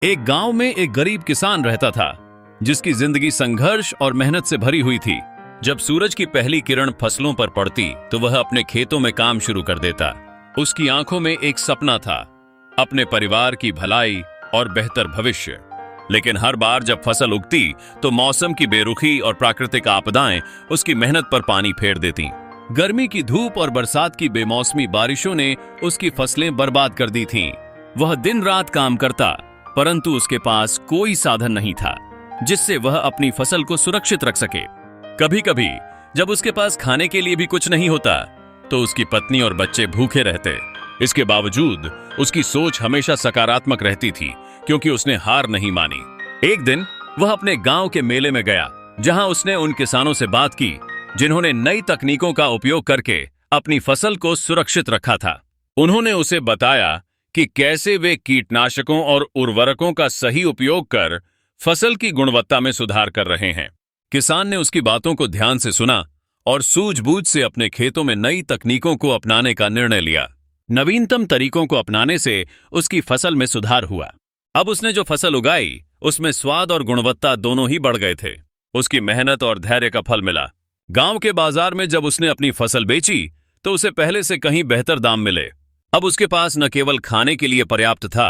एक गांव में एक गरीब किसान रहता था जिसकी जिंदगी संघर्ष और मेहनत से भरी हुई थी। जब सूरज की पहली किरण फसलों पर पड़ती तो वह अपने खेतों में काम शुरू कर देता। उसकी आंखों में एक सपना था, अपने परिवार की भलाई और बेहतर भविष्य। लेकिन हर बार जब फसल उगती तो मौसम की बेरुखी और प्राकृतिक आपदाएं उसकी मेहनत पर पानी फेर देती। गर्मी की धूप और बरसात की बेमौसमी बारिशों ने उसकी फसलें बर्बाद कर दी थीं। वह दिन रात काम करता, परंतु उसके पास कोई साधन नहीं था जिससे वह अपनी फसल को सुरक्षित रख सके। कभी कभी जब उसके पास खाने के लिए भी कुछ नहीं होता तो उसकी पत्नी और बच्चे भूखे रहते। इसके बावजूद उसकी सोच हमेशा सकारात्मक रहती थी क्योंकि उसने हार नहीं मानी। एक दिन वह अपने गांव के मेले में गया जहां उसने उन किसानों से बात की जिन्होंने नई तकनीकों का उपयोग करके अपनी फसल को सुरक्षित रखा था। उन्होंने उसे बताया कि कैसे वे कीटनाशकों और उर्वरकों का सही उपयोग कर फसल की गुणवत्ता में सुधार कर रहे हैं। किसान ने उसकी बातों को ध्यान से सुना और सूझबूझ से अपने खेतों में नई तकनीकों को अपनाने का निर्णय लिया। नवीनतम तरीकों को अपनाने से उसकी फसल में सुधार हुआ। अब उसने जो फसल उगाई उसमें स्वाद और गुणवत्ता दोनों ही बढ़ गए थे। उसकी मेहनत और धैर्य का फल मिला। गांव के बाजार में जब उसने अपनी फसल बेची तो उसे पहले से कहीं बेहतर दाम मिले। अब उसके पास न केवल खाने के लिए पर्याप्त था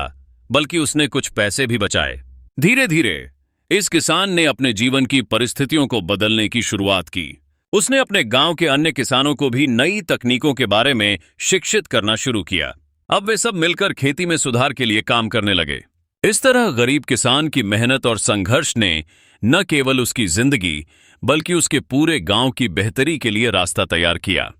बल्कि उसने कुछ पैसे भी बचाए। धीरे धीरे इस किसान ने अपने जीवन की परिस्थितियों को बदलने की शुरुआत की। उसने अपने गांव के अन्य किसानों को भी नई तकनीकों के बारे में शिक्षित करना शुरू किया। अब वे सब मिलकर खेती में सुधार के लिए काम करने लगे। इस तरह गरीब किसान की मेहनत और संघर्ष ने न केवल उसकी जिंदगी बल्कि उसके पूरे गांव की बेहतरी के लिए रास्ता तैयार किया।